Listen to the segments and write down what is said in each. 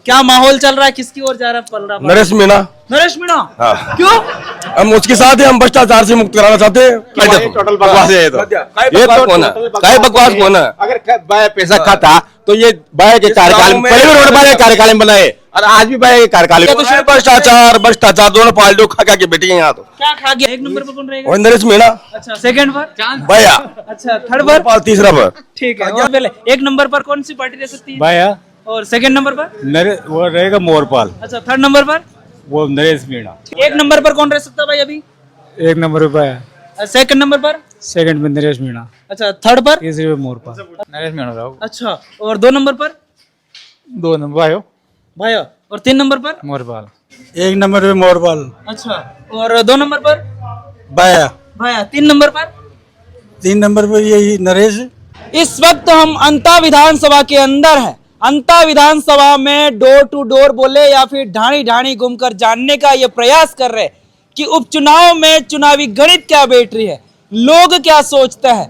क्या माहौल चल रहा है, किसकी ओर जा रहा है पल रहा है? नरेश मीणा। नरेश मीणा। हाँ। क्यों? हम उसके साथ हैं, हम भ्रष्टाचार से मुक्त कराना चाहते हैं। टोटल बकवास है ये तो कौन है? काय बकवास कौन है? अगर बाय पैसा खाता तो ये बाय के कार्यकाल में, पहले भी रोड बाय के कार्यकाल में बनाए और आज भी बाय के कार्यकाल में। भ्रष्टाचार भ्रष्टाचार दोनों पार्टियों खा के बैठी हैं यहाँ तो। क्या खा गया? एक नंबर पर कौन रहेगा? और नरेश मीणा। अच्छा, सेकंड पर भैया। अच्छा, थर्ड पर तीसरा पर ठीक है। और पहले एक नंबर पर कौन सी पार्टी रह सकती है? बाया और सेकंड नंबर पर? वो रहेगा मोरपाल। अच्छा, थर्ड नंबर पर? वो नरेश मीणा। एक नंबर पर कौन रह सकता है भाई अभी? एक नंबर पे बाया, सेकंड नंबर पर? सेकंड में नरेश मीणा, अच्छा, थर्ड पर? तीसरे पे मोरपाल। नरेश मीणा राव। अच्छा, और दो नंबर पर? दो नंबर बायो भाई, और तीन नंबर पर? मोरपाल। एक नंबर पे मोरपाल। अच्छा, और दो नंबर पर? बाया। भाई, तीन नंबर पर? तीन नंबर पे यही नरेश। इस वक्त हम अंता विधानसभा के अंदर हैं। अंता विधानसभा में डोर टू डोर बोले या फिर ढाणी ढाणी घूमकर जानने का ये प्रयास कर रहे कि उपचुनाव में चुनावी गणित क्या बैठ रही है, लोग क्या सोचते हैं,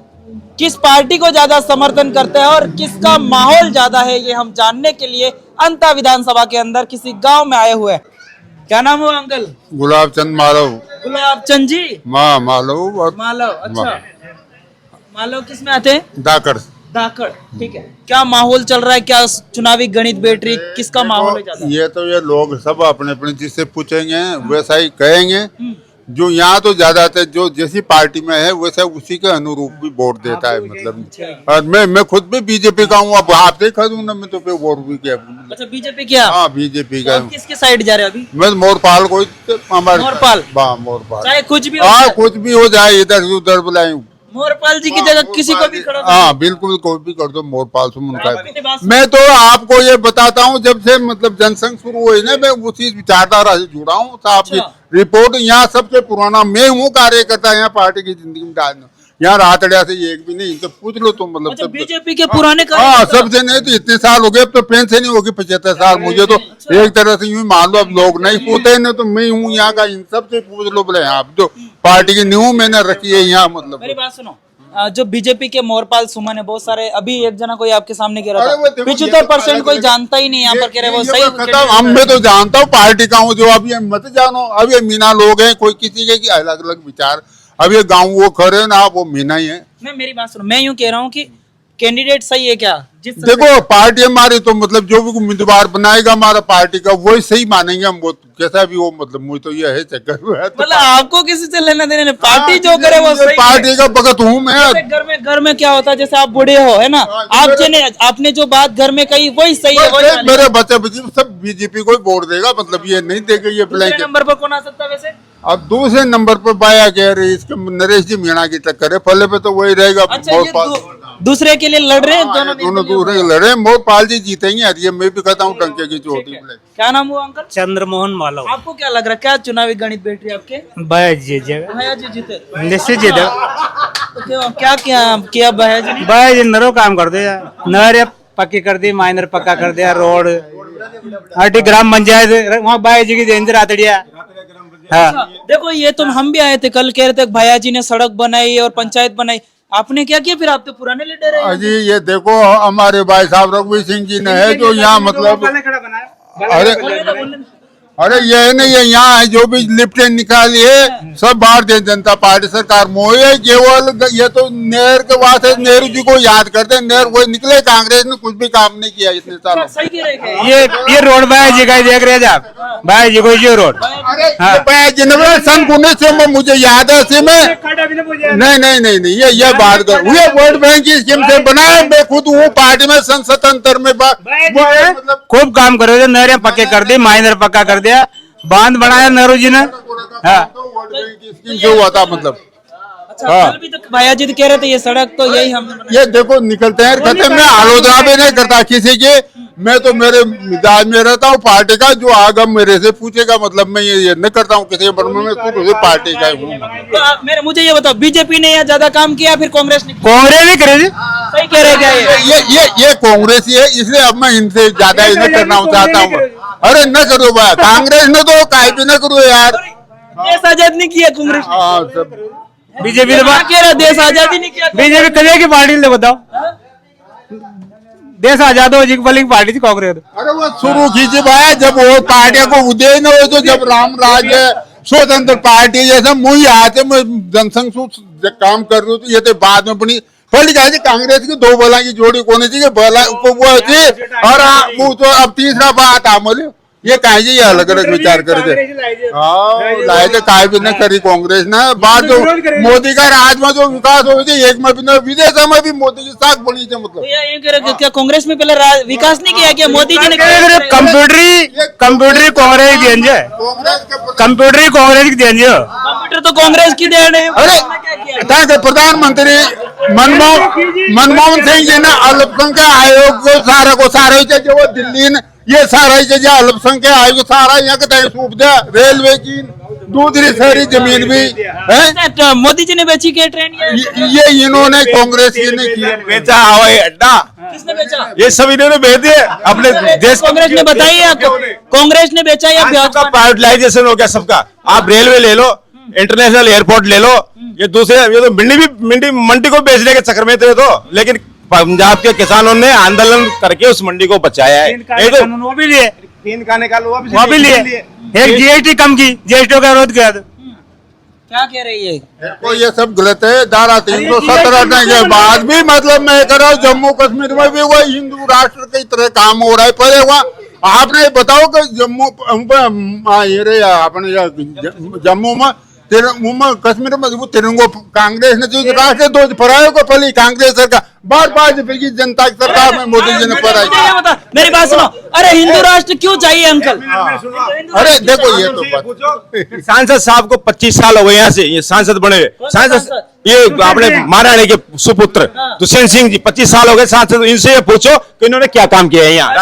किस पार्टी को ज्यादा समर्थन करते हैं और किसका माहौल ज्यादा है, ये हम जानने के लिए अंता विधानसभा के अंदर किसी गांव में आए हुए हैं। क्या नाम हुआ अंकल? गुलाब चंद मालव। गुलाब चंद जी मालव और मालव। अच्छा, मालव किस में आते हैं? दाकर। धाकड़, ठीक है। क्या माहौल चल रहा है, क्या चुनावी गणित बैठ रही, किसका माहौल है ज्यादा? ये लोग सब अपने अपने जिससे पूछेंगे वैसा ही कहेंगे। जो यहाँ तो ज्यादातर जो जैसी पार्टी में है वैसा उसी के अनुरूप भी वोट देता है, मतलब। और मैं खुद भी बीजेपी का हूँ, अब आपसे खरीदूँ ना, मैं तो फिर वोट भी किया। अच्छा, बीजेपी क्या? हाँ, बीजेपी का। तो किसके साइड जा रहे हो अभी? मैं मोरपाल को हमारे मोरपाल? मोरपाल, चाहे कुछ भी हो हाँ जाए। कुछ भी हो जाए, इधर से उधर बुलाए। मोरपाल जी की जगह किसी को भी खड़ा कर दो। हाँ बिल्कुल, कोई भी कर दो, मोरपाल से उनका। अपनी बात मैं तो आपको ये बताता हूँ, जब से मतलब जनसंघ शुरू हुई ना, मैं उसी विचारधारा से जुड़ा हूँ। साहब की रिपोर्ट यहाँ सबसे पुराना मैं हूँ कार्यकर्ता यहाँ पार्टी की जिंदगी में डालना। यहाँ रातड़िया से एक भी नहीं, तो पूछ लो तुम, मतलब अच्छा, बीजेपी के पुराने हाँ सबसे नहीं तो इतने साल हो गए, अब तो पेंशन ही होगी 75 साल। मुझे तो एक तरह से यूँ मान लो, अब लोग नहीं पूछते ना, तो मैं हूँ यहाँ का, इन सबसे पूछ लो। बोले आप जो पार्टी की न्यू मैंने रखी है यहाँ, मतलब। मेरी बात सुनो, जो बीजेपी के मोरपाल सुमन है, बहुत सारे, अभी एक जना कोई आपके सामने कह रहा था 75% कोई जानता ही नहीं यहाँ पर, कह रहे वो सही। हम मैं तो जानता हूँ पार्टी का हूँ, जो अभी मत जानो। अब ये मीना लोग हैं, कोई किसी के अलग अलग विचार। अब ये गाँव वो खड़े ना, वो मीना ही है। मैं मेरी बात सुनो, मैं यूँ कह रहा हूँ कि कैंडिडेट सही है क्या? देखो पार्टी हमारी तो मतलब जो भी उम्मीदवार बनाएगा हमारा पार्टी का, वही सही मानेंगे हम। वो कैसा भी हो, मतलब मुझे तो ये है चक्कर है। मतलब आपको किसी से लेना देना नहीं, पार्टी जो करे वो सही। पार्टी का भगत हूँ मैं। घर में क्या होता है, जैसे आप बूढ़े हो, है ना, आपने जो बात घर में कही वही सही है, वही मेरे बच्चे बच्चे सब बीजेपी को ही वोट देगा, मतलब ये नहीं देगा। ये दूसरे नंबर पर कौन आ सकता है वैसे? अब दूसरे नंबर पर बाया कह रही, इसके नरेश जी मीणा की टक्कर है। पहले पे तो वही रहेगा। अच्छा, ये दूसरे के लिए लड़ रहे हैं दोनों दूसरे लड़े। मोरपाल जी जीतेंगे, ये मैं भी कहता हूँ टंके की चोटी। क्या नाम हुआ अंकल? चंद्रमोहन मालव। आपको क्या लग रहा है, क्या चुनावी गणित बैठ रही है आपके? बाया जीतेगा, भैया जी जीते निश्चित जीतेगा। तो क्या किया भैया जी ने? बाया जी नरो काम कर दिया, नहर पक्की कर दी, माइनर पक्का कर दिया, रोड आरटी ग्राम पंचायत वहाँ बाया जी की जयंती रातड़िया। हाँ, देखो ये तुम, हम भी आए थे कल, कह रहे थे भैया जी ने सड़क बनाई और पंचायत बनाई, आपने क्या किया? फिर आप तो पुराने लीडर हैं। जी ये देखो हमारे भाई साहब रघुवीर सिंह जी ने है, जो यहाँ मतलब अरे ये नहीं है, यहाँ है जो भी लिफ्टें निकाली है सब भारतीय जनता पार्टी सरकार मोह है। केवल ये तो नेहरू के वास्ते नेहरू जी को याद करते हैं। नेहरू वो निकले, कांग्रेस ने कुछ भी काम नहीं किया इतने सालों। ये रोड बाया जी का देख रहे थे आप, बाया जी को ये रोड। अरे जिन्होंने सन 19 से मुझे याद है इसी में। नहीं ये बात कर, ये वोट बैंक की स्कीम से बनाए। मैं खुद हूँ पार्टी में, संसद अंतर में मतलब खूब काम कर रहे थे, नहरें पक्के कर दी, माइनर पक्का कर दिया, बांध बनाया नेहरू जी ने। हाँ, स्कीम से हुआ था, मतलब। कल भी तो भैया जी कह रहे थे ये सड़क तो यही हम ये देखो निकलते हैं, कहते मैं आलोचना भी नहीं करता किसी की। मैं तो मेरे मिजाज में रहता हूँ पार्टी का, जो आगे मेरे से पूछेगा, मतलब मैं ये नहीं करता हूँ किसी के में खुद पार्टी का हूँ। तो मुझे ये बताओ, बीजेपी ने यहाँ ज्यादा काम किया फिर कांग्रेस ने? कांग्रेस भी करे, सही कह रहे क्या? ये कांग्रेस ही है, इसलिए अब मैं इनसे ज्यादा ही नहीं करना चाहता हूँ। अरे न करो भाई, कांग्रेस ने तो काहे भी न करो यार। देश आजाद नहीं किया कांग्रेस ने? हाँ सब बीजेपी ने कह रहा देश आजादी नहीं किया। बीजेपी करिए की पार्टी ने बताओ, देश आजाद हो जी बलिंग पार्टी थी कांग्रेस। अरे वो शुरू कीजिए भाई, जब वो पार्टियों को उदय न हो, तो जब राम राज्य स्वतंत्र पार्टी जैसा मुझे आते मैं जनसंघ काम कर रही हूँ, तो ये तो बाद में बनी पहले कहा कांग्रेस की दो बला की जोड़ी कोने चाहिए, बला को वो थी और वो तो अब तीसरा बात आमोले ये कहे जी अलग अलग विचार करके लाए थे, काय भी न करी कांग्रेस ने। बात जो मोदी का राज में जो विकास हो थी, एक में भी न विदेश में भी मोदी की साख बनी थी, मतलब क्या कांग्रेस में पहले विकास नहीं किया क्या मोदी जी ने? कंप्यूटर कांग्रेस की देन है, कंप्यूटर कांग्रेस की देन है, कंप्यूटर तो कांग्रेस की देन है। अरे प्रधानमंत्री मनमोहन सिंह जी ने अल्पसंख्यक आयोग को सारा जो वो दिल्ली ने ये सारा जो अल्पसंख्यक आयोग सारा यहाँ के सूप दिया, रेलवे की दूसरी सारी जमीन भी है मोदी जी ने बेची क्या ट्रेन? ये इन्होंने कांग्रेस की ने किया, बेचा हवाई अड्डा, किसने बेचा? ये सब इन्होंने बेच दिए अपने देश। कांग्रेस ने बताइए आपको, कांग्रेस ने बेचा या सबका प्राइवेटाइजेशन हो गया सबका। आप रेलवे ले लो, इंटरनेशनल एयरपोर्ट ले लो, ये दूसरे ये तो मंडी को बेचने के चक्कर में थे तो, लेकिन पंजाब के किसानों ने आंदोलन करके उस मंडी को बचाया है। वो भी लिए, तीन खाने का वो भी लिए, एक जीएसटी कम की, जीएसटी का विरोध किया। क्या कह रही है? देखो ये सब गलत है। धारा 317 हटने के बाद भी मतलब मैं कह रहा हूँ जम्मू कश्मीर में भी वो हिंदू राष्ट्र की तरह काम हो रहा है। पहले हुआ आपने बताओ कि जम्मू अपने जम्मू में कश्मीर में वो तिरंगो कांग्रेस ने जो राष्ट्र ध्वज फहराया को पहले कांग्रेस सरकार बार की जनता की सरकार में मोदी जी ने फहराई। मेरी बात सुनो, अरे हिंदू राष्ट्र क्यों चाहिए अंकल? अरे देखो ये तो सांसद साहब को 25 साल हो गए यहाँ से ये सांसद बने हुए। सांसद ये अपने महाराणी के सुपुत्र दुष्यंत सिंह जी 25 साल हो गए सांसद। इनसे ये पूछो कि इन्होंने क्या काम किया है यहाँ।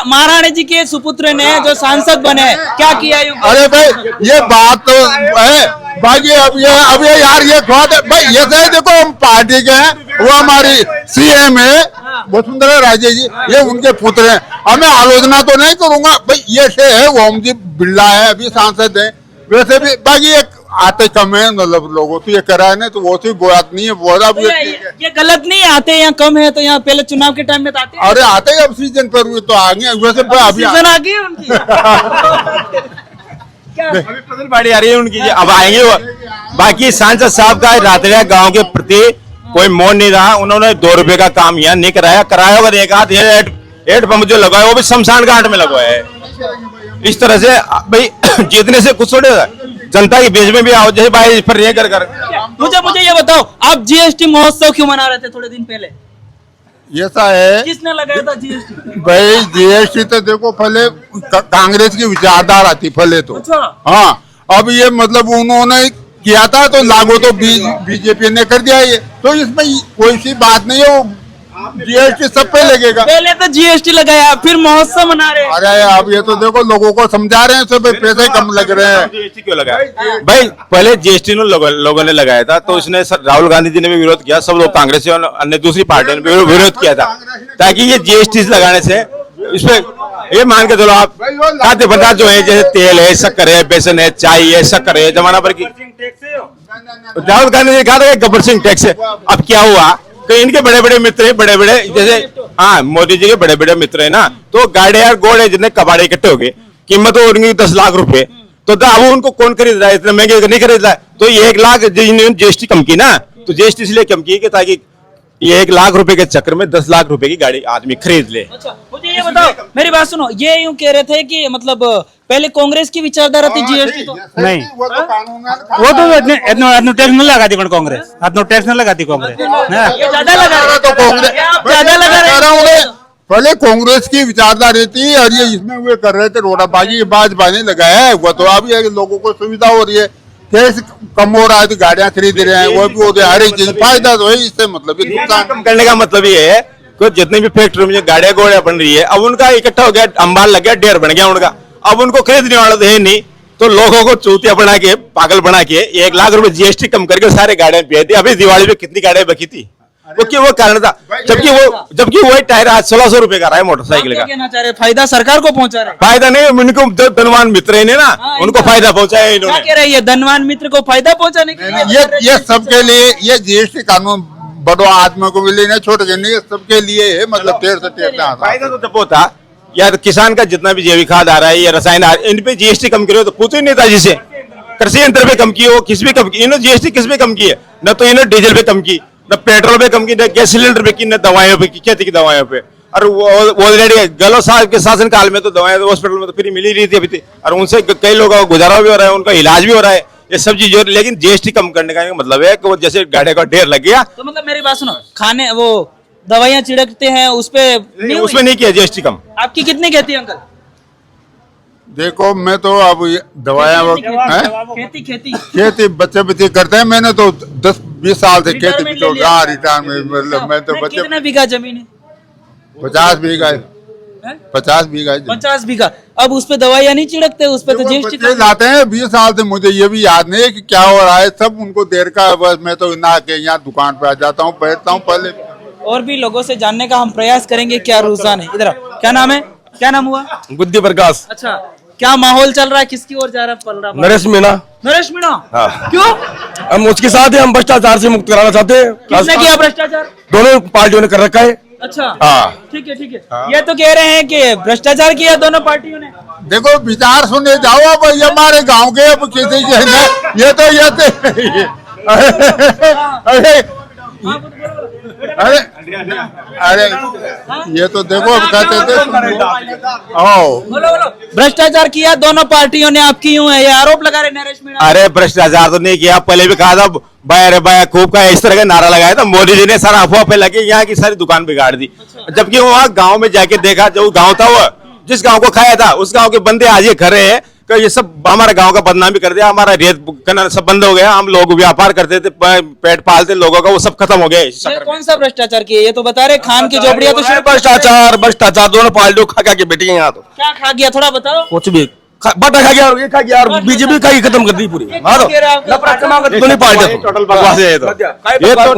महाराणी जी के सुपुत्र ने जो सांसद बने क्या किया? अरे भाई ये बात तो है बाकी अब ये यार ये बात है भाई, ये तो देखो हम पार्टी के हैं, वो हमारी सीएम है वसुंधरा राजे जी, ये उनके पुत्र हैं। अब मैं आलोचना तो नहीं करूंगा भाई, ये से है ओम जी बिरला है अभी सांसद है, वैसे भी बाकी एक आते कम है मतलब लोगों तो ये करा है ना, तो वो तो बात नहीं है। बोला ये गलत नहीं आते यहाँ कम है तो यहाँ पहले चुनाव के टाइम में तो आते हैं। अरे आते हैं अब सीजन पर हुए तो आगे वैसे अभी सीजन आ गई उनकी अभी फसल बाड़ी आ रही है उनकी, अब आएंगे वो। बाकी सांसद साहब का रातड़िया गांव के प्रति कोई मोह नहीं रहा। उन्होंने 2 रुपए का काम यहाँ नहीं कराया होगा। एक हाथ हेड पंप जो लगवाया वो भी शमशान घाट में लगवाया है। इस तरह से भाई जीतने से कुछ थोड़े जनता के बीच में भी आओ जैसे भाई पर ये कर मुझे ये बताओ, आप जीएसटी महोत्सव क्यों मना रहे थे थोड़े दिन पहले? ऐसा है किसने लगाया था जीएसटी? भाई जीएसटी तो देखो पहले कांग्रेस की विचारधारा थी पहले तो। हाँ अब ये मतलब उन्होंने किया था तो लागू तो बीजेपी ने कर दिया ये, तो इसमें कोई सी बात नहीं है। वो जीएसटी सब पे लगेगा। पहले तो जीएसटी लगाया फिर महोत्सव मना रहे हैं। अरे अब ये तो देखो लोगों को समझा रहे हैं सब पैसे कम लग रहे हैं। जीएसटी क्यों लगाया भाई? पहले जीएसटी लोगों ने लगाया था तो इसने राहुल गांधी जी ने भी विरोध किया, सब लोग कांग्रेस और अन्य दूसरी पार्टियों ने भी विरोध किया था, ताकि ये जीएसटी लगाने से इसमें ये मान के चलो आप खाद्य पदार्थ जो है जैसे तेल है, शक्कर है, बेसन है, चाय है, शक्कर है, जमाना भर की राहुल गांधी ने कहा था गब्बर सिंह टैक्स है। अब क्या हुआ कि इनके बड़े बड़े मित्र है, बड़े बड़े जैसे हाँ मोदी जी के बड़े बड़े मित्र है ना, तो गाड़े और घोड़े जितने कबाड़े इकट्ठे हो गए, कीमत हो उनकी 10 लाख रुपए, तो अब उनको कौन खरीद रहा है? इतने महंगे नहीं खरीद रहा है। तो ये 1 लाख जीएसटी कम की ना, तो जीएसटी इसलिए कम की कि ताकि ये 1 लाख रुपए के चक्कर में 10 लाख रुपए की गाड़ी आदमी खरीद ले। अच्छा मुझे ये बताओ, मेरी बात सुनो, ये यूं कह रहे थे कि मतलब पहले कांग्रेस की विचारधारा थी जीएसटी तो नहीं, वो तो कानून वो तो इतनो टैक्स नहीं लगाती कांग्रेस, इतनो टैक्स नहीं लगाती कांग्रेस, ज्यादा लगा रहे तो कांग्रेस ज्यादा लगा रहे हैं। पहले कांग्रेस की विचारधारा थी और ये इसमें वे कर रहे थे रोडाबाजी, ये भाजपा ने लगाया है वो तो अब ये लोगों को सुविधा हो रही है, टैक्स कम हो रहा है तो गाड़ियां खरीद रहे हैं, वो भी हो रहा है, हर एक चीज फायदा तो है इससे। मतलब नुकसान कम करने का मतलब ये है कि जितनी भी फैक्ट्री में गाड़ियां घोड़ियां बन रही है, अब उनका इकट्ठा हो गया, अंबार लग गया, ढेर बन गया उनका, अब उनको खरीदने वाला तो है नहीं, तो लोगों को चूतिया बना के पागल बना के 1 लाख रुपए जीएसटी कम करके सारे गाड़ियां भेज दी। अभी दिवाली में कितनी गाड़ियां बकी थी, वो क्यों? वो कारण था जबकि वही टायर आज 1600 रुपए का रहा है मोटरसाइकिल का। कहना चाह रहे फायदा सरकार को पहुंचा रहे? फायदा नहीं, उनको जो धनवान मित्र है ना उनको फायदा पहुंचाया इन्होंने। क्या कह रहे हैं? धनवान मित्र को फायदा पहुंचाने के लिए ये सबके लिए ये जीएसटी कानून बड़ो आदमी को भी लेना, छोटे के नहीं, सबके लिए है, मतलब 13 से 13 फायदा तो तब होता यार, किसान का जितना भी जैविक खाद आ रहा है या रसायन आ रहा है, इन पे जीएसटी कम करो तो पूछो ही नहीं था जिसे कृषि यंत्र पे कम की हो, किस पे कम की, इन्होंने जीएसटी किस पे कम की है? न तो इन्होंने डीजल पे कम की, न पेट्रोल पे कम की, न गैस सिलेंडर पे की, न दवाइयों पे की, खेती की दवाइयों पे। और वो ऑलरेडी गहलोत साहब के शासन काल में तो दवाएं हॉस्पिटल में तो फ्री मिल ही रही थी अभी थी, और उनसे कई लोगों का गुजारा भी हो रहा है, उनका इलाज भी हो रहा है, ये सब चीजें। लेकिन जीएसटी कम करने का मतलब है कि वो जैसे गाड़े का ढेर लग गया, तो मतलब मेरी बात सुनो, खाने वो दवाइयाँ छिड़कते हैं उसपे उसमें नहीं किया जीएसटी कम। आपकी कितनी कहती है अंकल? देखो मैं तो अब दवाया खेती खेती खेती बच्चे करते हैं, मैंने तो 10-20 साल से खेती रिटायरमेंट ले लिया। रिटायरमेंट, मतलब मैं तो बच्चे कितना बीघा जमीन है? 50 बीघा है, 50 बीघा है। 50 बीघा। अब उस पे दवाइयाँ नहीं छिड़कते, उस पे तो देखो, जीएसटी बच्चे लाते हैं 20 साल से, मुझे ये भी याद नहीं है कि क्या हो रहा है, सब उनको देर का है, बस मैं तो ना के यहाँ दुकान पे आ जाता हूँ, बैठता हूँ पहले। और भी लोगों से जानने का हम प्रयास करेंगे क्या रुझान है। इधर आओ। क्या नाम है? क्या नाम हुआ? बुद्धि प्रकाश। अच्छा, क्या माहौल चल रहा है, किसकी ओर जा रहा है, पल रहा है? नरेश मीणा। नरेश मीणा। हाँ। क्यों? हम उसके साथ हैं, हम भ्रष्टाचार से मुक्त कराना चाहते हैं। किसने किया भ्रष्टाचार? दोनों पार्टियों ने कर रखा है। अच्छा, हाँ। ठीक है ठीक है। ये तो कह रहे हैं कि भ्रष्टाचार किया दोनों पार्टियों ने। देखो विचार सुनने जाओ, अब ये हमारे गांव के, अब किसी के नहीं, ये तो अरे अरे ये तो देखो अब कहते थे बोलो। भ्रष्टाचार किया दोनों पार्टियों ने, आपकी यूं है ये आरोप लगा रहे नरेश मीणा। अरे भ्रष्टाचार तो नहीं किया, पहले भी कहा था बाय रे बाय खूब का इस तरह का नारा लगाया था मोदी जी ने, सारा अफवाह पे लगे यहाँ की सारी दुकान बिगाड़ दी। जबकि वहाँ गांव में जाके देखा, जो गांव था वो जिस गांव को खाया था उस गांव के बंदे आज ये खड़े हैं कि ये सब हमारा गांव का बदनाम भी कर दिया, हमारा रेत सब बंद हो गया, हम लोग व्यापार करते थे, पेट पालते लोगों का, वो सब खत्म हो गया। ये कौन सा भ्रष्टाचार किया? ये तो बता रहे खान की झोपड़ियां तो शुरू। भ्रष्टाचार दोनों पार्टियों खा के बैठी है यहाँ। तो क्या खा गया थोड़ा बताओ। कुछ भी बटा खा गया और ये खा गया और बीजेपी का ही खत्म कर दी पूरी। दोनों पार्टियां टोटल बकवास है ये तो। ये तो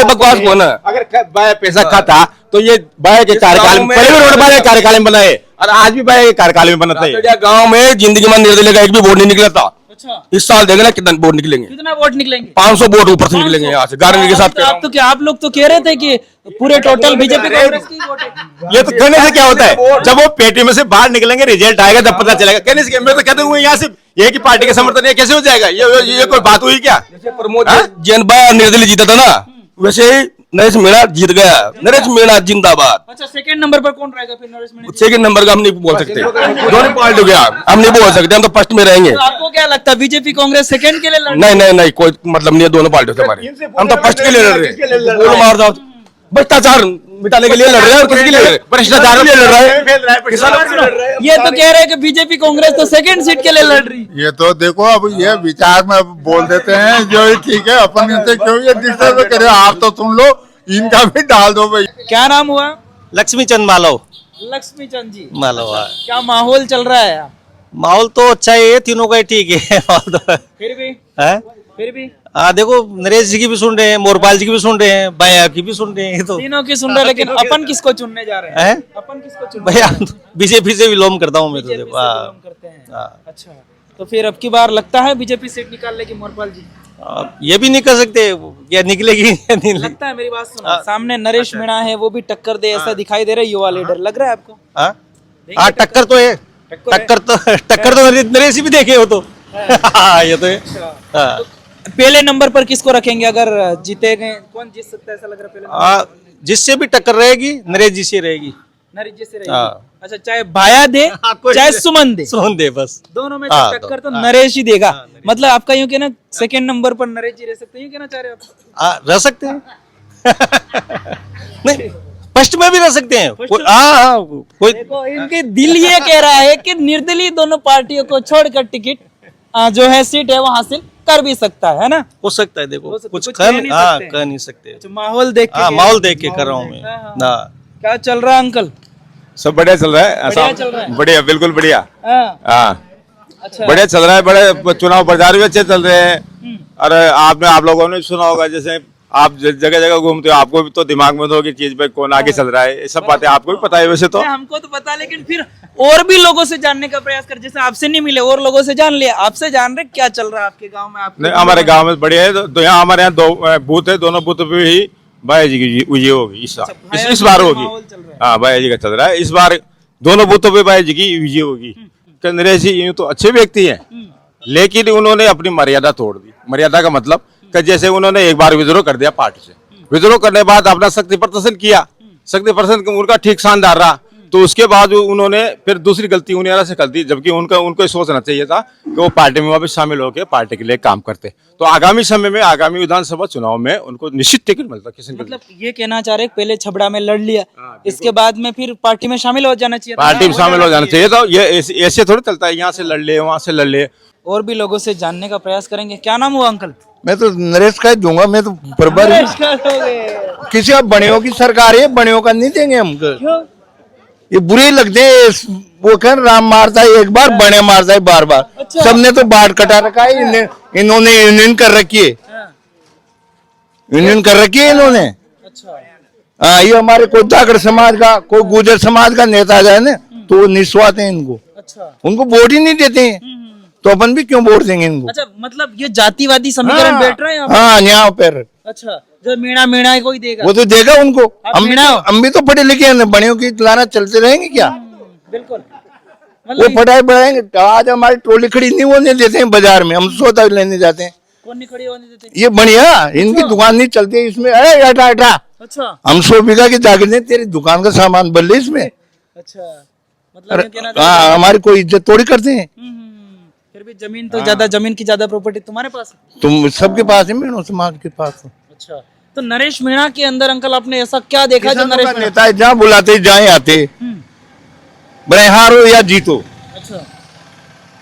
बकवास कौन है? अगर बाय पैसा खाता तो ये बाय के कार्यकाल में, पहले भी रोड बाय कार्यकाल में बनाए और आज भी बाय के कार्यकाल में बनाते हैं। गाँव में जिंदगी में निर्दलीय का एक भी वोट नहीं निकला था। अच्छा, इस साल देखें ना कितना वोट निकलेंगे। कितना वोट निकलेंगे? 500 वोट ऊपर से निकलेंगे यहाँ से गारंटी के साथ। आप तो क्या, आप लोग तो कह रहे थे कि पूरे टोटल बीजेपी कांग्रेस की वोट है। ये तो कहने से क्या होता है, जब वो पेटी में से बाहर निकलेंगे रिजल्ट आएगा तब पता चलेगा। कहने से मैं तो कहते हुए यहाँ से एक ही पार्टी का समर्थन है, कैसे हो जाएगा? ये कोई बात हुई क्या? प्रमोद जैन भाई निर्दलीय जीता था ना, वैसे ही नरेश मीणा जीत गया। नरेश मीणा जिंदाबाद। अच्छा, सेकंड नंबर पर कौन रहेगा फिर नरेश मीणा? सेकंड नंबर का हम नहीं बोल सकते, दोनों पार्टी हो गया, हम नहीं बोल सकते, हम तो फर्स्ट में रहेंगे। तो आपको क्या लगता है बीजेपी कांग्रेस सेकंड के लिए लड़? नहीं कोई मतलब नहीं है, दोनों पार्टियों से हमारे, हम तो फर्स्ट के लिए लड़ रहे हैं। भ्रष्टाचार मिटाने के लिए लड़ रहे हैं और किसके लिए? भ्रष्टाचार के लिए लड़ रहे हैं, किसानों के लिए लड़ रहे हैं। ये तो कह रहे हैं कि बीजेपी कांग्रेस तो सेकंड सीट के लिए लड़ रही है। ये तो देखो अब ये विचार में अब बोल देते हैं जो ठीक है, अपन इनसे क्यों ये डिस्टर्ब करे, आप तो सुन लो, इनका भी डाल दो भाई। क्या नाम हुआ? लक्ष्मी चंद मालव। लक्ष्मी चंद जी मालव। क्या माहौल चल रहा है? माहौल तो अच्छा ही है, तीनों का ही ठीक है। माहौल तो फिर भी है। फिर भी देखो नरेश जी की भी सुन रहे हैं, मोरपाल जी की भी सुन रहे हैं, बाया की भी सुन रहे हैं, तो तीनों की सुन रहे हैं, लेकिन अपन किसको चुनने जा रहे हैं? अपन किसको चुन भैया बीजेपी से विलोम करता हूँ मैं तो। बीजेपी से देखो बिलोंग करते हैं। अच्छा, तो फिर अब की बार लगता है बीजेपी सीट निकाल लेगी मोरपाल जी? ये भी नहीं कर सकते, क्या निकलेगी या नहीं लगता है? मेरी बात सुनो, सामने नरेश मीणा है, वो भी टक्कर दे ऐसा दिखाई दे रहा है, युवा लीडर लग रहा है आपको? हाँ टक्कर तो है, टक्कर तो नरेश जी भी देखे हो तो। ये तो है। पहले नंबर पर किसको रखेंगे अगर जीते गए? कौन जीत सकता है ऐसा लग रहा है पहले? जिससे भी टक्कर रहेगी नरेश जी से रहेगी। नरेश जी से रहेगी। अच्छा, चाहे भाया दे चाहे सुमन दे, सुमन दे, बस दोनों में से टक्कर तो नरेश ही देगा। मतलब आपका यूं कहना सेकंड नंबर पर नरेश जी रह सकते हैं, यूं कहना चाह रहे हो आप? रह सकते हैं। नहीं फर्स्ट में भी रह सकते हैं। कोई देखो इनके दिल ये कह रहा है कि निर्दलीय दोनों पार्टियों को छोड़कर टिकट जो है सीट है वो हासिल कर भी सकता है ना? हो सकता है। देखो कुछ कह नहीं सकते। अच्छा, माहौल देख के माहौल देख के कर रहा हूँ मैं। क्या चल रहा है अंकल? सब बढ़िया चल रहा है, बढ़िया चल रहा है। बढ़िया, बिल्कुल बढ़िया। हाँ, अच्छा, बढ़िया चल रहा है, बड़े चुनाव प्रचार भी अच्छे चल रहे हैं। और आप लोगों ने सुना होगा, जैसे आप जगह जगह घूमते हो, आपको भी तो दिमाग में तो कि चीज पे कौन आगे चल रहा है, ये सब बातें आपको भी पता है वैसे तो। हमको तो पता, लेकिन फिर और भी लोगों से जानने का प्रयास कर, जैसे आपसे नहीं मिले और लोगों से जान लिया, आपसे जान रहे क्या चल रहा है आपके गांव में? नहीं, हमारे गांव में बढ़िया है। तो यहाँ हमारे यहाँ 2 बूथ है, दोनों बूथ पे ही बाया जी की विजय होगी इस बार होगी। हाँ बाया जी का चल रहा है इस बार, दोनों बूथों पे बाया जी की विजय होगी। नरेश जी यूं तो अच्छे व्यक्ति हैं, लेकिन उन्होंने अपनी मर्यादा तोड़ दी। मर्यादा का मतलब कि जैसे उन्होंने एक बार विद्रोह कर दिया पार्टी से, विद्रोह करने के बाद अपना शक्ति प्रदर्शन किया, शक्ति प्रदर्शन उनका ठीक शानदार रहा, तो उसके बाद उन्होंने फिर दूसरी गलती उन्हें से कर दी, जबकि उनको सोचना चाहिए था कि वो पार्टी में वापस शामिल होकर पार्टी के लिए काम करते। तो आगामी समय में, आगामी विधानसभा चुनाव में उनको निश्चित टिकट मिलता। मतलब ये कहना चाह रहे पहले छबड़ा में लड़ लिया, इसके बाद में फिर पार्टी में शामिल हो जाना चाहिए, पार्टी में शामिल हो जाना चाहिए। तो ये ऐसे थोड़ी चलता है, यहाँ से लड़ ले वहां से लड़ ले। और भी लोगों से जानने का प्रयास करेंगे। क्या नाम हुआ अंकल? मैं तो नरेश का ही दूंगा, मैं तो बराबर किसी अब बड़ियों की सरकार है, बड़ियों का नहीं देंगे हमको। ये बुरे लगते हैं, वो कह राम मारता है एक बार, बड़े मारता है बार बार। अच्छा। सबने तो बाट कटा रखा है, इन्होंने यूनियन कर रखी है, यूनियन कर रखी है इन्होंने। अच्छा। हाँ, ये हमारे कोई जागड़ समाज का, कोई गुर्जर समाज का नेता आ जाए ना तो वो निस्वार्थ है इनको। अच्छा। उनको वोट ही नहीं देते हैं, तो अपन भी क्यों वोट देंगे इनको? अच्छा, मतलब ये जातिवादी समीकरण बैठ रहे हैं। हाँ यहाँ पर। अच्छा, जो मीणा कोई देगा, वो तो देगा उनको। हम भी तो पढ़े लिखे हैं, बड़ियों की लाना चलते रहेंगे क्या? बिल्कुल। वो पढ़ाई बढ़ाएंगे। आज हमारी टोली खड़ी नहीं होने देते हैं बाजार में, हम सौदा लेने जाते हैं। कौन नहीं खड़ी होने देते? ये बढ़िया, इनकी दुकान नहीं चलती है इसमें। हटा अच्छा। हम 100 बीघा की जागीर ने तेरी दुकान का सामान बदले इसमें। अच्छा, मतलब हाँ, हमारी कोई इज्जत थोड़ी करते हैं। फिर भी जमीन तो ज्यादा, जमीन की ज्यादा प्रॉपर्टी तुम्हारे पास है? तुम सबके पास है, मीणा समाज के पास है। अच्छा, तो नरेश मीणा के अंदर अंकल आपने ऐसा क्या देखा जो नरेश मीणा? नेता है, जहाँ बुलाते जाए आते, बड़े हारो या जीतो। अच्छा,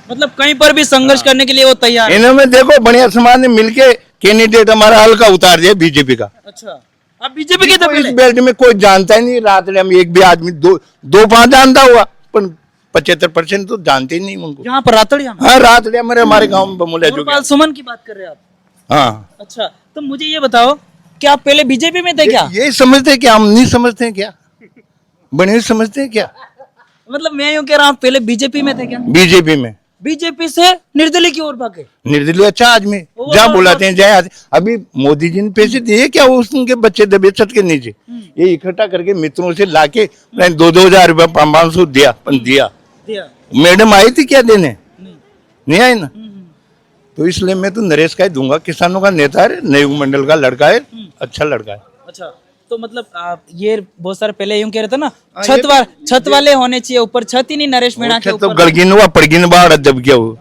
मतलब कहीं पर भी संघर्ष करने के लिए वो तैयार है। इन्होंने देखो बढ़िया समाज ने मिलके कैंडिडेट हमारा हल्का उतार दिया बीजेपी का। अच्छा, अब बीजेपी के तो इस बेल्ट में कोई जानता ही नहीं। रात में हम एक भी आदमी दो पांच जानता हुआ, पर 75% तो जानते ही नहीं उनको। यहाँ पर रातड़िया में? हाँ, रातड़िया मेरे हमारे गांव में बमुलिया जो। मोरपाल सुमन की बात कर रहे हैं आप? हाँ। अच्छा, तो मुझे ये बताओ कि आप पहले बीजेपी में थे क्या? ये समझते हैं क्या? हम नहीं समझते हैं क्या? बने समझते हैं क्या? मतलब मैं यूँ कह रहा हूँ, पहले बीजेपी में थे क्या? बीजेपी में। बीजेपी से निर्दलीय की ओर भागे? निर्दलीय अच्छा आदमी, जहाँ बुलाते हैं जाए आते। अभी मोदी जी ने पैसे दिए क्या? उनके बच्चे दबे छत के नीचे, ये इकट्ठा करके मित्रों से लाके 2,000 रुपया 500 दिया। मैडम आई थी क्या देने? नहीं आई ना। तो इसलिए मैं तो नरेश का ही दूंगा। किसानों का नेता है, नयुग मंडल का लड़का है, अच्छा लड़का है। अच्छा, तो मतलब आप ये बहुत सारे पहले यूं कह रहे थे ना, छत वाले होने चाहिए, ऊपर छत ही नहीं नरेश मीणा के ऊपर। तो गलगिन हुआ पड़गिन बाढ़ जब क्या हो,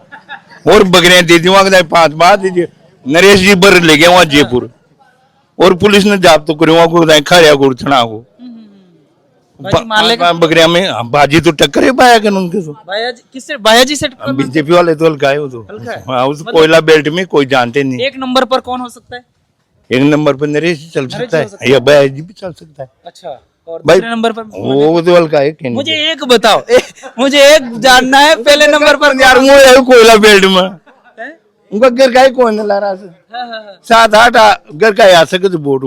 और बगरे दे दी वहां 5 बार दीजिए। नरेश जी बर ले गए वहां जयपुर, और पुलिस ने जाप तो करे वहां खड़िया को चढ़ा को बगरिया में। बाजी तो टक्कर है बाया कर उनके। तो बाया जी से बीजेपी वाले तो हल्का है वो तो। हाँ, उस कोयला बेल्ट में कोई जानते नहीं। एक नंबर पर कौन हो सकता है? एक नंबर पर नरेश जी चल सकता है, या बाया जी भी चल सकता है। अच्छा, और भाई दूसरे नंबर पर वो तो हल्का है। मुझे एक बताओ, मुझे एक जानना है, पहले नंबर पर यार वो है कोयला बेल्ट में उनका घर का ही कौन ला रहा है? 7-8 घर का आ सके तो वोट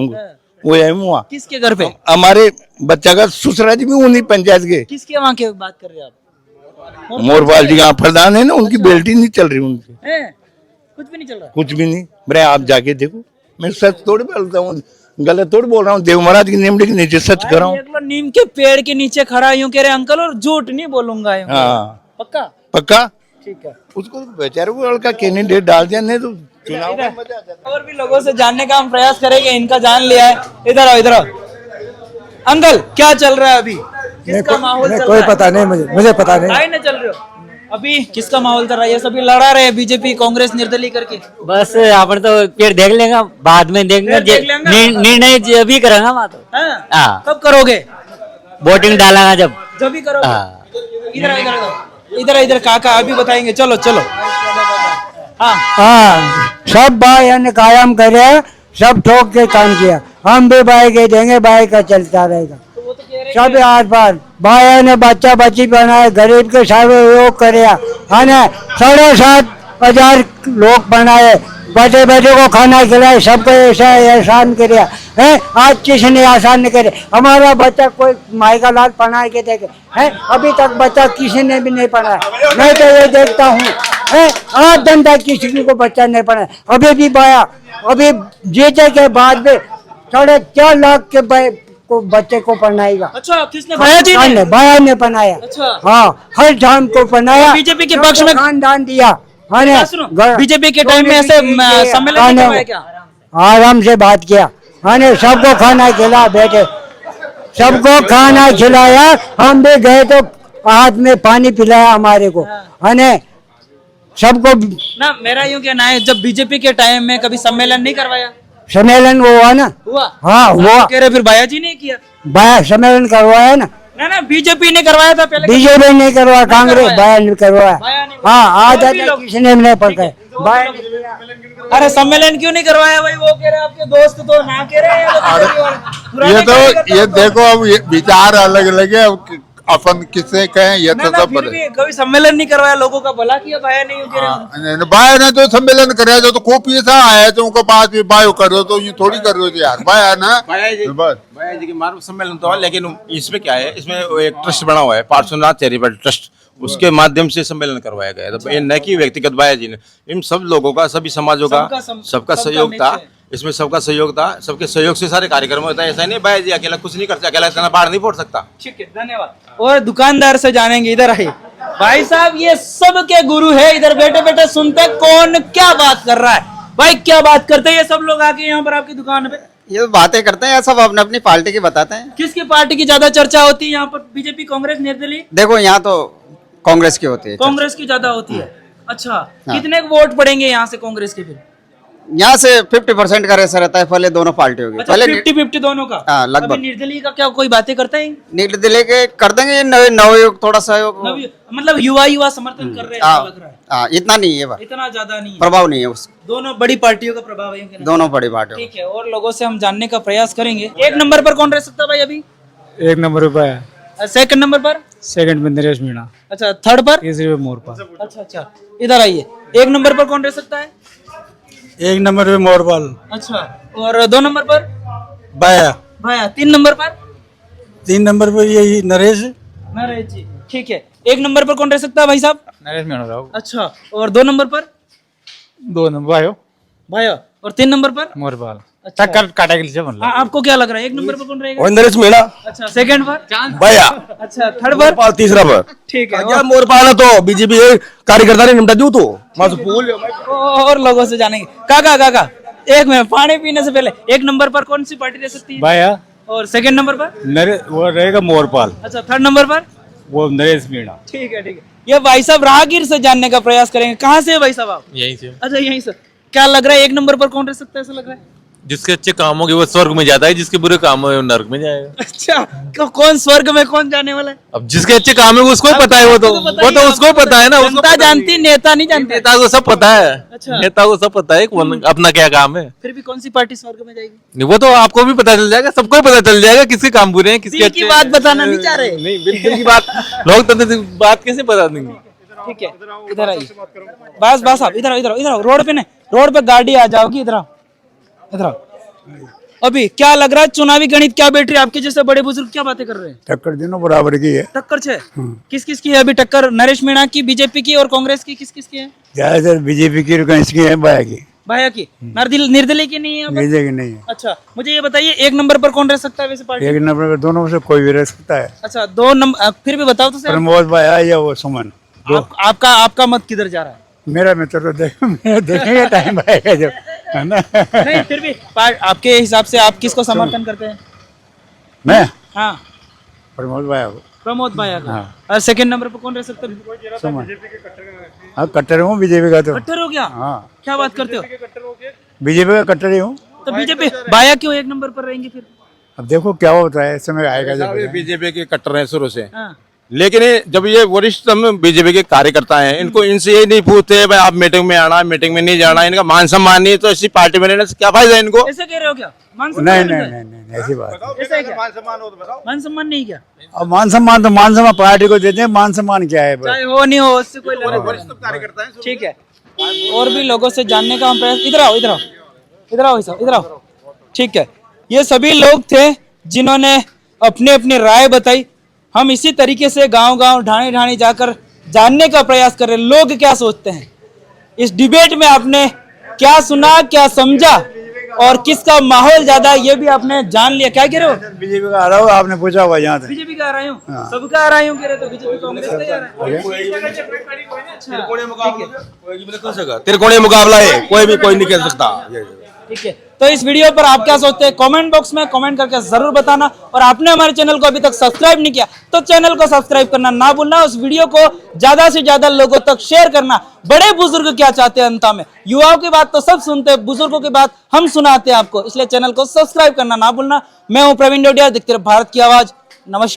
वो है वहाँ। किसके घर पे? हमारे बच्चा का ससुरा जी भी उन्हीं पंचायत के। किसके वहाँ के बात कर रहे हैं आप? मोरपाल जी का प्रधान है ना, उनकी बेल्ट ही नहीं चल रही उनकी। कुछ भी नहीं चल रहा? कुछ भी नहीं। बड़े आप जाके देखो, मैं सच थोड़ी बोलता हूँ, गलत थोड़ी बोल रहा हूँ। देव महाराज की नीमड़ी के नीचे सच कर रहा हूँ। नीम के पेड़ के नीचे खड़ा यूं कह रहे अंकल, और झूठ नहीं बोलूंगा। हाँ, पक्का? पक्का। ठीक है। उसको बेचारे वो लड़का कैंडिडेट डाल दिया, नहीं तो चुनाव में मजा आ जाता। और भी लोगों से जानने का हम प्रयास करेंगे, इनका जान लिया है। इधर आओ, इधर आओ। अंकल, क्या चल रहा है अभी? किसका माहौल चल रहा है? कोई पता नहीं, मुझे पता नहीं। नहीं चल रहे हो अभी? किसका माहौल चल रहा है? ये सभी लड़ा रहे हैं, बीजेपी कांग्रेस निर्दलीय करके। बस अपन तो पेड़ देख लेंगे, बाद में देखेंगे, निर्णय अभी करेंगे वहाँ तो। हाँ, कब करोगे? वोटिंग डालेंगे जब भी करोगे। इधर काका अभी बताएंगे। चलो चलो। हाँ, सब भाई ने कायम करे, सब ठोक के काम किया। हम भी भाई के देंगे, भाई का चलता रहेगा। सब आस पास भाई ने बच्चा बच्ची बनाए, गरीब के सब योग करे, है ना। 7,500 लोग बनाए, बच्चे बच्चे को खाना खिलाए, सबको ऐसा एहसान करे है। आज किसने एहसान नहीं करे? हमारा बच्चा कोई माई का लाल पढ़ा के देखे है? अभी तक बच्चा किसी ने भी नहीं पढ़ाया। मैं तो ये देखता हूँ है, आज धंधा किसी को बच्चा नहीं पढ़ा। अभी भी बाया, अभी जीते के बाद भी 4.5 लाख के को बच्चे को पढ़ाएगा। अच्छा, किसने? भाया जी ने? भाया ने पढ़ाया। अच्छा, हाँ, हर टाइम को पढ़ाया। बीजेपी के पक्ष में खानदान दिया। बीजेपी के टाइम में ऐसे सम्मेलन नहीं करवाया क्या? आराम से बात किया, हाँ, सबको खाना खिला बैठे, सबको खाना खिलाया। हम भी गए तो हाथ में पानी पिलाया हमारे को, हाँ, सबको। ना, मेरा यूं कहना है, जब बीजेपी के टाइम में कभी सम्मेलन नहीं करवाया? सम्मेलन वो हुआ ना, हुआ। हाँ हुआ। कह रहे फिर भाया जी ने किया? बाया सम्मेलन करवाया ना। ना, बीजेपी ने करवाया था पहले। बीजेपी ने करवाया, कांग्रेस बाया ने करवाया। हाँ, आज किसने नहीं पकड़ा, बाया ने किया। अरे सम्मेलन क्यों नहीं करवाया भाई? वो कह रहे आपके दोस्त तो ना कह रहे हैं। ये देखो, अब ये विचार अलग अलग है, अपन किससे कहें, ये तो सब कभी सम्मेलन नहीं करवाया, लोगों का भला किया भाया नहीं कह रहे। बाया ने तो सम्मेलन कराया, तो खूब पैसा आया तो उनको पास भी बायो करो, तो ये थोड़ी कर रहे थे यार। बाया ना, भाया जी के मार्ग सम्मेलन तो है, लेकिन इसमें क्या है, इसमें एक ट्रस्ट बना हुआ है, पार्श्वनाथ चैरिटेबल ट्रस्ट, उसके माध्यम से सम्मेलन करवाया गया है। तो ये न कि व्यक्तिगत भाया जी ने, इन सब लोगों का, सभी समाजों का सबका सहयोग था इसमें, सबका सहयोग था, सबके सहयोग से सारे कार्यक्रम होता है। ऐसा नहीं भाया जी अकेला कुछ नहीं करता, अकेला इतना बाहर नहीं फोड़ सकता। ठीक है, धन्यवाद। और दुकानदार से जानेंगे, इधर आइए भाई साहब, ये सब के गुरु है, इधर बैठे बैठे सुनते कौन क्या बात कर रहा है। भाई क्या बात करते हैं ये सब लोग आके यहाँ पर आपकी दुकान पे? ये बातें करते हैं, सब अपने अपनी पार्टी की बताते हैं। किसकी पार्टी की ज्यादा चर्चा होती है यहाँ पर? बीजेपी, कांग्रेस, निर्दलीय? देखो, यहाँ तो कांग्रेस की होती है। कांग्रेस की ज्यादा होती है। अच्छा, कितने वोट पड़ेंगे यहाँ से कांग्रेस के? फिर यहाँ से 50% का रेस रहता है पहले दोनों पार्टियों के। अच्छा, पहले 50-50 दोनों का? हाँ, लगभग। अभी निर्दलीय का क्या कोई बातें करता है? निर्दलीय के कर देंगे, ये नवयुग थोड़ा सहयोग, मतलब युवा समर्थन कर रहे हैं, लग रहा है। इतना नहीं है, इतना ज्यादा नहीं है, प्रभाव नहीं है उस, दोनों बड़ी पार्टियों का प्रभाव है। दोनों बड़ी पार्टियों। ठीक है, और लोगों से हम जानने का प्रयास करेंगे। एक नंबर पर कौन रह सकता है भाई अभी? 1 नंबर पे है। सेकंड नंबर पर? सेकंड में नरेश मीणा। अच्छा, थर्ड पर? तीसरे पे मोरपाल। अच्छा, इधर आइए। एक नंबर पर कौन रह सकता है? 1 नंबर पे मोरपाल। अच्छा, और 2 नंबर पर? भाया। 3 नंबर पर? 3 नंबर पर यही नरेश जी। ठीक है, 1 नंबर पर कौन रह सकता है भाई साहब? नरेश मीणा राव। अच्छा, और 2 नंबर पर? 2 नंबर भाया। और 3 नंबर पर? मोरपाल। टक्कर काटेगी से मतलब। आपको क्या लग रहा है, 1 नंबर पर कौन रहेगा? नरेश मीणा। अच्छा, सेकंड पर? भाया। अच्छा, थर्ड पर? मोरपाल, तीसरा पर। ठीक है, क्या मोरपाल है तो बीजेपी कार्यकर्ता ने निपटा दू तो और लोगों से जानेंगे। काका, एक मिनट, पानी पीने से पहले 1 नंबर पर कौन सी पार्टी रह सकती है? भाया। और सेकंड नंबर पर? वो रहेगा मोरपाल। अच्छा, थर्ड नंबर पर? वो नरेश मीणा। ठीक है। ये भाई साहब राहगीर से जानने का प्रयास करेंगे। कहाँ से है भाई साहब आप? यहीं से। अच्छा, यहीं से। क्या लग रहा है 1 नंबर पर कौन रह सकता है, ऐसा लग रहा है? जिसके अच्छे काम होंगे वो स्वर्ग में जाता है, जिसके बुरे काम होंगे वो नर्क में जाएगा। अच्छा, कौन स्वर्ग में कौन जाने वाला है? अब जिसके अच्छे काम है उसको ही पता है, वो तो उसको पता है ना। जनता जानती, नेता नहीं जानते। नेता को सब पता है। अच्छा। नेता को सब पता है अपना क्या काम है। फिर भी कौन सी पार्टी स्वर्ग में जाएगी? नहीं, वो तो आपको भी पता चल जाएगा, सबको पता चल जाएगा किसके काम बुरे हैं, किसके दिल की बात बताना नहीं चाह रहे। नहीं, दिल की बात लोग तो बात कैसे बता देंगे? ठीक है, इधर आइए। बस आप इधर आओ। रोड पे नहीं, रोड पे गाड़ी आ जाओगी। इधर आओ। अभी क्या लग रहा है, चुनावी गणित क्या बैठ रही है? आपके जैसे बड़े बुजुर्ग क्या बातें कर रहे हैं? टक्कर दोनों बराबर की है। टक्कर है? किस की है अभी टक्कर? नरेश मीणा की, बीजेपी की, और कांग्रेस की किस की है? ज्यादातर बीजेपी की है, भाया की। भाया की। निर्दलीय की नहीं है? निर्दलीय की नहीं है। अच्छा, मुझे ये बताइए 1 नंबर पर कौन रह सकता है वैसे पार्टी? 1 नंबर पर दोनों में से कोई भी रह सकता है। अच्छा, 2 नंबर फिर भी बताओ तो सर। प्रमोद भाया या वो सुमन। आपका मत किधर जा रहा है? मेरा मित्र तो देखेंगे टाइम आएगा जब, है ना। नहीं, फिर भी आपके हिसाब से आप किसको समर्थन करते हैं? मैं? हाँ, प्रमोद भाया को। प्रमोद भाया का। हाँ। और सेकंड नंबर पर कौन रह सकता है? सुमन। हाँ, कट्टर हूँ बीजेपी का। तो कट्टर हो क्या? हाँ, क्या बात करते हो? बीजेपी का कट्टर ही हूँ। तो बीजेपी भाया क्यों 1 नंबर पर रहेंगे फिर? अब देखो क्या होता है, समय आएगा जब। बीजेपी के कट्टर हैं शुरू से, हाँ। लेकिन जब ये वरिष्ठतम बीजेपी के कार्यकर्ता हैं, इनको इनसे ये नहीं पूछते भाई आप मीटिंग में आना, मीटिंग में नहीं जाना, इनका मान सम्मान नहीं, तो इसी पार्टी में रहने से क्या फायदा है इनको? ऐसे कह रहे हो क्या? नहीं, ऐसी बात है। ऐसा है क्या? मान सम्मान नहीं क्या? अब मान सम्मान पार्टी को देते हैं, मान सम्मान क्या है? चाहे हो नहीं हो, उससे कोई कार्यकर्ता है। ठीक है, और भी लोगों से जानने का हम प्रयास। इधर आओ। ठीक है, ये सभी लोग थे जिन्होंने अपने अपनी राय बताई। हम इसी तरीके से गांव ढाणी जाकर जानने का प्रयास कर रहे हैं लोग क्या सोचते हैं। इस डिबेट में आपने क्या सुना, क्या समझा, और किसका माहौल ज्यादा है ये भी आपने जान लिया। क्या कह रहे हो? बीजेपी का आ रहा हूँ, आपने पूछा हुआ यहाँ से। बीजेपी का आ रहा हूँ, सबका आ रहा हूँ कह रहे तो बीजेपी कांग्रेस का ही आ रहा है। त्रिकोणीय मुकाबला है, कोई भी कोई नहीं कह सकता। ठीक है, तो इस वीडियो पर आप क्या सोचते हैं कमेंट बॉक्स में कमेंट करके जरूर बताना। और आपने हमारे चैनल को अभी तक सब्सक्राइब नहीं किया तो चैनल को सब्सक्राइब करना ना भूलना। उस वीडियो को ज्यादा से ज्यादा लोगों तक शेयर करना। बड़े बुजुर्ग क्या चाहते हैं अंता में, युवाओं की बात तो सब सुनते हैं, बुजुर्गों की बात हम सुनाते हैं आपको, इसलिए चैनल को सब्सक्राइब करना ना भूलना। मैं हूं प्रवीण डोडिया, देखते रहो भारत की आवाज। नमस्कार।